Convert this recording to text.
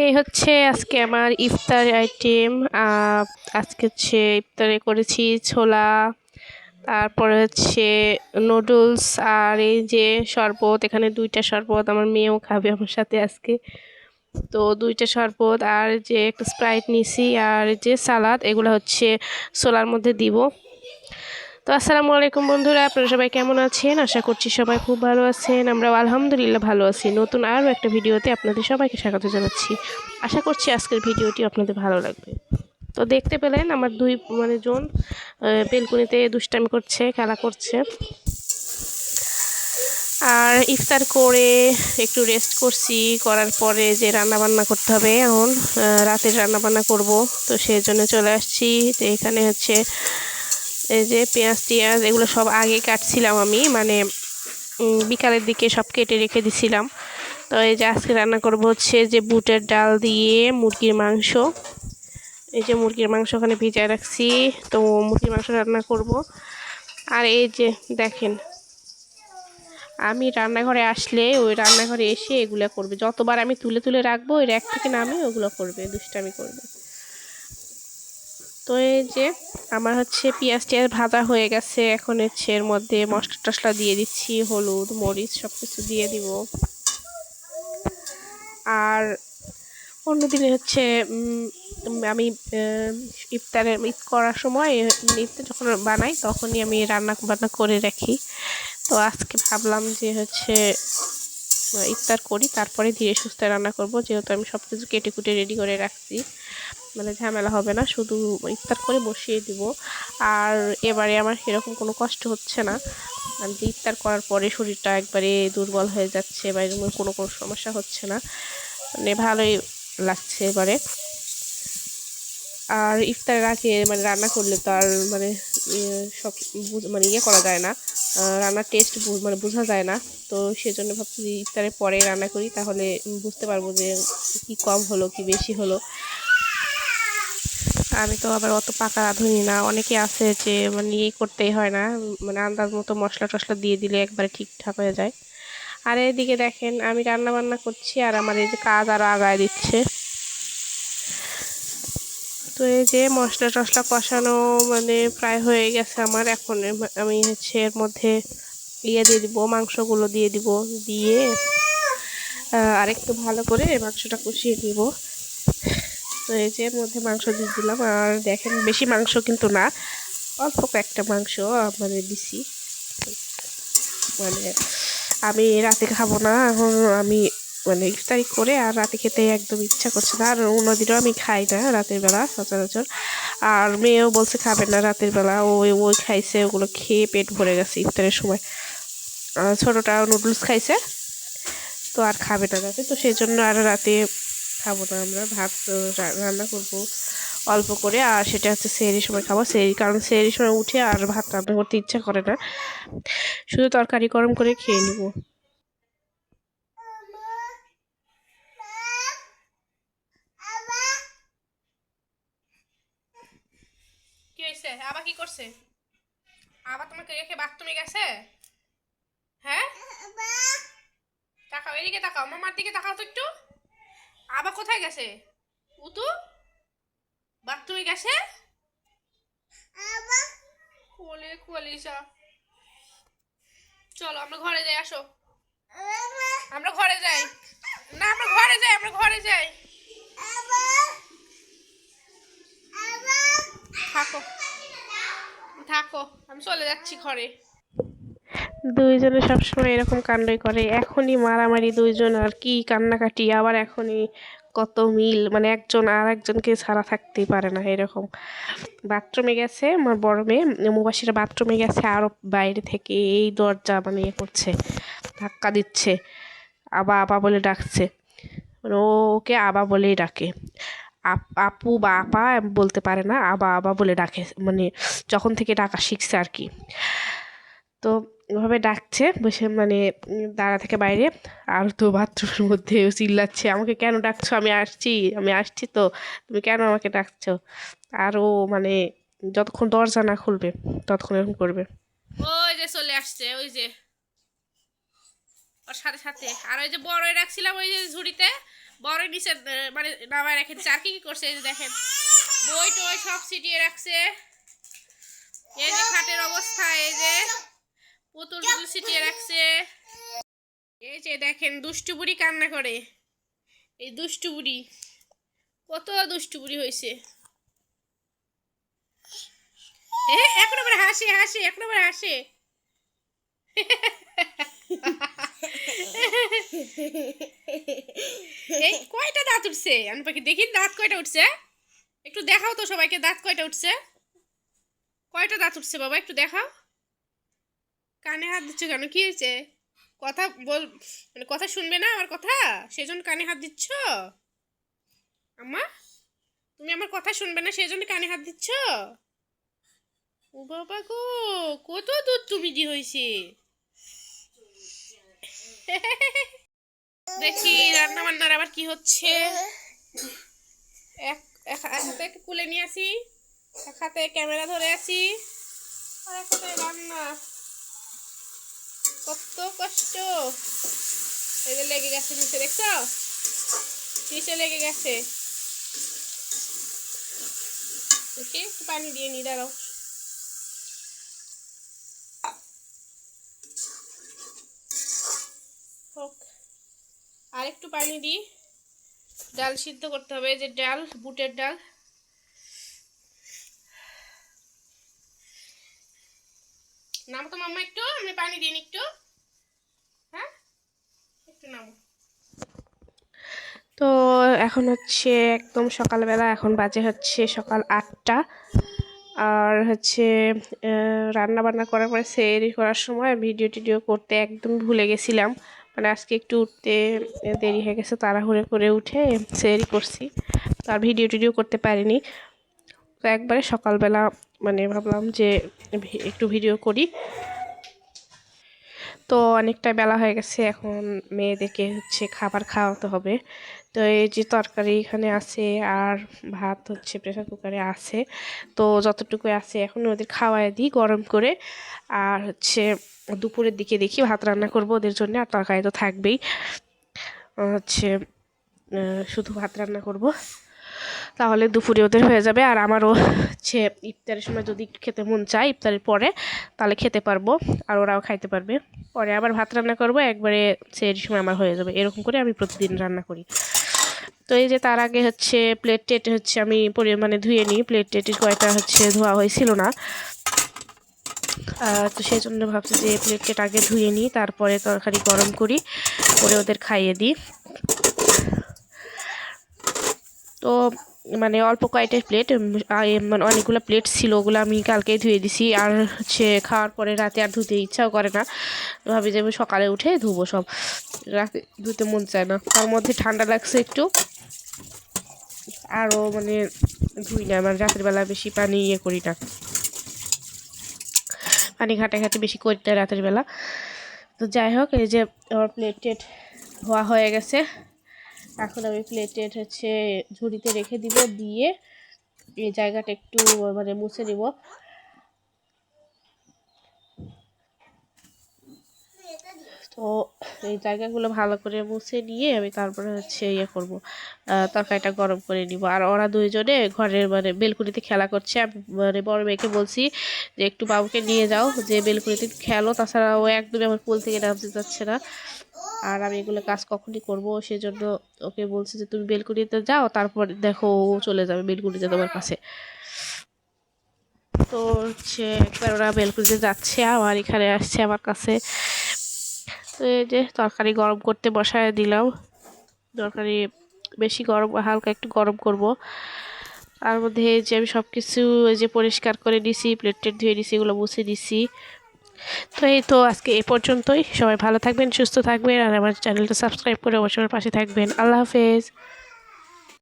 এই হচ্ছে আজকে আমার ইফতার আইটেম। আজকে হচ্ছে ইফতারে করেছি ছোলা, তারপরে হচ্ছে নুডলস, আর এই যে শরবত। এখানে 2টা শরবত, আমার মেয়েও খাবে আমার সাথে আজকে। তো 2টা শরবত আর যে একটা স্প্রাইট নিছি, আর যে সালাদ, এগুলো হচ্ছে ছোলার মধ্যে দিব। তো আসসালামু আলাইকুম বন্ধুরা, আপনারা সবাই কেমন আছেন? আশা করছি সবাই খুব ভালো আছেন। আমরাও আলহামদুলিল্লাহ ভালো আছি। নতুন আরও একটা ভিডিওতে আপনাদের সবাইকে স্বাগত জানাচ্ছি। আশা করছি আজকের ভিডিওটি আপনাদের ভালো লাগবে। তো দেখতে পেলেন আমার দুই জন বেলকুনিতে দুষ্টামি করছে, খেলা করছে। আর ইফতার করে একটু রেস্ট করছি, করার পরে যে রান্না বান্না করতে হবে এখন, রাতের রান্না বান্না করব। তো সেই জন্য চলে আসছি। তো এখানে হচ্ছে এই যে পেঁয়াজ টিয়াজ এগুলো সব আগে কাটছিলাম আমি, বিকালের দিকে সব কেটে রেখে দিছিলাম। তো এই যে আজকে রান্না করব হচ্ছে যে বুটের ডাল দিয়ে মুরগির মাংস। এই যে মুরগির মাংস ওখানে ভিজায় রাখছি, তো মুরগির মাংস রান্না করব। আর এই যে দেখেন, আমি রান্নাঘরে আসলে ওই রান্নাঘরে এসে এগুলো করবে। যতবার আমি তুলে তুলে রাখবো ওই র্যাক থেকে নামে ওগুলো করবে, দুষ্টামি করবে। তো এই যে আমার হচ্ছে পেঁয়াজ টিয়াজ ভাজা হয়ে গেছে। এখন হচ্ছে এর মধ্যে মশলা টশলা দিয়ে দিচ্ছি, হলুদ মরিচ সব কিছু দিয়ে দিব। আর অন্যদিনে হচ্ছে আমি ইফতারের করার সময়, ইফতার যখন বানাই তখনই আমি রান্না বান্না করে রাখি। তো আজকে ভাবলাম যে হচ্ছে ইফতার করি, তারপরে ধীরে সুস্থে রান্না করব, যেহেতু আমি সব কিছু কেটে কুটে রেডি করে রাখছি, ঝামেলা হবে না, শুধু ইফতার করে বসিয়ে দিব। আর এবারে আমার সেরকম কোনো কষ্ট হচ্ছে না, যে ইফতার করার পরে শরীরটা একবারে দুর্বল হয়ে যাচ্ছে বা এরকম কোনো সমস্যা হচ্ছে না, ভালোই লাগছে এবারে। আর ইফতারের আগে রান্না করলে তো আর সব ইয়ে করা যায় না, রান্নার টেস্ট বোঝা যায় না। তো সেজন্য ভাবছি ইফতারের পরে রান্না করি, তাহলে বুঝতে পারবো যে কি কম হলো কি বেশি হলো। আমি তো আবার অত পাকা রাঁধুনি না, অনেকে আছে যে ইয়ে করতেই হয় না, আন্দাজ মতো মশলা টশলা দিয়ে দিলে একবারে ঠিকঠাক হয়ে যায়। আর এদিকে দেখেন আমি রান্না বান্না করছি আর আমার এই যে কাজ আরও আগায় দিচ্ছে। তো এই যে মশলা টশলা কষানো প্রায় হয়ে গেছে আমার। এখন আমি হচ্ছে এর মধ্যে দিয়ে দিব, মাংসগুলো দিয়ে দিব, দিয়ে আরেকটু ভালো করে মাংসটা কষিয়ে দিব। তো এই যে এর মধ্যে মাংস দিয়ে দিলাম। আর দেখেন বেশি মাংস কিন্তু না, অল্প কয়েকটা মাংস দিছি। আমি রাতে খাবো না এখন, আমি ইফতারি করে আর রাতে খেতে একদম ইচ্ছা করছে না। আর অন্যদিনও আমি খাই না রাতের বেলা সচরাচর। আর মেয়েও বলছে খাবে না রাতের বেলা, ওই খাইছে, ওগুলো খেয়ে পেট ভরে গেছে ইফতারের সময়। ছোটোটা নুডলস খাইছে, তো আর খাবে না রাতে। তো সেই জন্য আর রাতে খাবো না আমরা, ভাত রান্না করব অল্প করে, আর সেটা হচ্ছে সেহরির সময় খাবো। কারণ সেহরির সময় উঠে আর ভাত রান্না করতে ইচ্ছা করে না, শুধু তরকারি গরম করে খেয়ে নিব। কি হয়েছে? আবার কি করছে? আবার তোমাকে রেখে বাথরুমে গেছে? হ্যাঁ, তাকাও, এদিকে তাকাও, মামার দিকে তাকাও তো একটু। আবার কোথায় গেছে? উতু বাথরুমে গেছে? কোলে কোয়ালিশা, চলো আমরা ঘরে যাই, আসো। আমরা ঘরে যাই। না, আমরা ঘরে যাই, আমরা ঘরে যাই। থাকো থাকো, আমি চলে যাচ্ছি ঘরে। দুইজনে সবসময় এরকম কাণ্ডই করে, এখনই মারামারি দুইজন, আর কি কান্নাকাটি, আবার এখনই কত মিল, একজন আর একজনকে ছাড়া থাকতেই পারে না এরকম। বাথরুমে গেছে আমার বড় মেয়ে, মুবাসিরা বাথরুমে গেছে, আরও বাইরে থেকে এই দরজা ইয়ে করছে, ধাক্কা দিচ্ছে, আবা আবা বলে ডাকছে। ও ওকে আবা বলেই ডাকে, আপু বা আপা বলতে পারে না, আবা আবা বলে ডাকে, যখন থেকে ডাকা শিখছে আর কি। তো ওভাবে ডাকছে বসে, দাঁড়া থেকে বাইরে। আর তো বাথরুমের মধ্যে চিল্লাচ্ছে, আমাকে কেন ডাকছো, আমি আসছি, আমি আসছি, তো তুমি কেন আমাকে ডাকছো? আর ও যতক্ষণ দরজা না খুলবে ততক্ষণ এরকম করবে। ওই যে চলে আসছে, ওই যে ওর সাথে সাথে। আর ওই যে বড়ই রাখছিলাম ওই যে ঝুড়িতে, বড়ই নিচে মানে নামায় রেখেছে। আর কি কি করছে এই যে দেখেন, বই টই সব ছিটিয়ে রাখছে। এই যে খাটের অবস্থা, এই যে পুতুল টুতুল ছিটিয়ে রাখছে। এই যে দেখেন দুষ্টু বুড়ি কান্না করে, এই দুষ্টু বুড়ি কত দুষ্টু বুড়ি হয়েছে। এখন আবার হাসে হাসে, এখন আবার হাসে। এই কয়টা দাঁত উঠছে আমি পাখি দেখি, দাঁত কয়টা উঠছে একটু দেখাও তো সবাইকে, দাঁত কয়টা উঠছে, কয়টা দাঁত উঠছে বাবা একটু দেখাও। কানে হাত দিচ্ছ কেন, কি হয়েছে? কথা বল, মানে কথা শুনবে না আমার কথা, সেজন্য কানে হাত দিচ্ছ? আম্মা তুমি আমার কথা শুনবে না সেজন্য কানে হাত দিচ্ছ? ও বাবা গো, কত দুধ তুমি দি হয়েছে। দেখি রান্না বান্নার আবার কি হচ্ছে। এক হাতে কুলে নিয়ে আসি, এক হাতে ক্যামেরা ধরে আছি, আর এক হাতে রান্না। কত কষ্ট, এই যে লেগে গেছে নিচে, দেখছো নিচে লেগে গেছে। দেখি একটু পানি দিয়ে নি, দাঁড়াও। আর একটু পানি দিই, ডাল সিদ্ধ করতে হবে, যে ডাল বুটের ডাল। নামো তো মাম্মা, একটু আমি পানি দিই একটু, হ্যাঁ একটু নামো। তো এখন হচ্ছে একদম সকালবেলা, এখন বাজে হচ্ছে সকাল 8টা। আর হচ্ছে রান্না বান্না করার পরে সেরি করার সময় ভিডিও টিডিও করতে একদম ভুলে গেছিলাম। মানে আজকে একটু উঠতে দেরি হয়ে গেছে, তাড়াহুড়ো করে উঠে সেরি করছি, তো আর ভিডিও টিডিও করতে পারিনি। তো একবারে সকালবেলা মানে ভাবলাম যে একটু ভিডিও করি। তো অনেকটা বেলা হয়ে গেছে, এখন মেয়েদেরকে হচ্ছে খাবার খাওয়াতে হবে। তো এই যে তরকারি এখানে আছে, আর ভাত হচ্ছে প্রেসার কুকারে আছে। তো যতটুকু আছে এখন ওদের খাওয়ায় দিই গরম করে। আর হচ্ছে দুপুরের দিকে দেখি ভাত রান্না করব ওদের জন্য, আর তরকারি তো থাকবেই। হচ্ছে শুধু ভাত রান্না করব, তাহলে দুপুরে ওদের হয়ে যাবে। আর আমারও হচ্ছে ইফতারের সময় যদি খেতে মন চায় ইফতারের পরে, তাহলে খেতে পারবো, আর ওরাও খাইতে পারবে। পরে আবার ভাত রান্না করব, একবারে সেই সময় আমার হয়ে যাবে। এরকম করে আমি প্রতিদিন রান্না করি। তো এই যে তার আগে হচ্ছে প্লেট টেট হচ্ছে আমি মানে ধুয়ে নিই, প্লেট টেটের কয়টা হচ্ছে ধোয়া হয়েছিল না। তো সেই জন্য ভাবছি যে প্লেট টেট আগে ধুয়ে নিই, তারপরে তরকারি গরম করি, করে ওদের খাইয়ে দিই। তো মানে অল্প কয়েকটা প্লেট, মানে অনেকগুলো প্লেট ছিল, ওগুলো আমি কালকেই ধুয়ে দিছি। আর হচ্ছে খাওয়ার পরে রাতে আর ধুতে ইচ্ছাও করে না, ভাবি যে আমি সকালে উঠে ধুবো সব, রাতে ধুতে মন চায় না। তার মধ্যে ঠান্ডা লাগছে একটু, আরও মানে ধুই না, মানে রাতের বেলা বেশি পানি করি না, পানি ঘাটাঘাটি বেশি করি না রাতের বেলা। তো যাই হোক, এই যে আমার প্লেট টেট ধোয়া হয়ে গেছে, এখন আমি প্লেটের হচ্ছে ঝুড়িতে রেখে দিব, দিয়ে এই জায়গাটা একটু মানে মুছে নিব। তো এই জায়গাগুলো ভালো করে মুছে নিয়ে আমি তারপরে হচ্ছে ইয়ে করবো, তরকারিটা গরম করে নিব। আর ওরা দুইজনে ঘরের মানে বেলকুনিতে খেলা করছে। আমি মানে বড় মেয়েকে বলছি যে একটু বাবুকে নিয়ে যাও, যে বেলকুনিতে খেলো, তাছাড়া ও একদমই আমার পুল থেকে নামতে যাচ্ছে না। আর আমি এগুলো কাজ কখনই করবো, সেজন্য ওকে বলছি যে তুমি বেলকুনিতে যাও, তারপর দেখো ও চলে যাবে বেলকুনিতে তোমার কাছে। তো হচ্ছে একবার ওরা বেলকুনিতে যাচ্ছে, আমার এখানে আসছে আমার কাছে। তো এই যে তরকারি গরম করতে বসায় দিলাম, তরকারি বেশি গরম, হালকা একটু গরম করব। তার মধ্যে যে আমি সব কিছু যে পরিষ্কার করে দিছি, প্লেট টেট ধুয়ে দিছি, এগুলো মুছে দিছি। তো এই তো আজকে এই পর্যন্তই। সবাই ভালো থাকবেন, সুস্থ থাকবেন, আর আমার চ্যানেলটা সাবস্ক্রাইব করে অবশ্যই পাশে থাকবেন। আল্লাহ হাফেজ।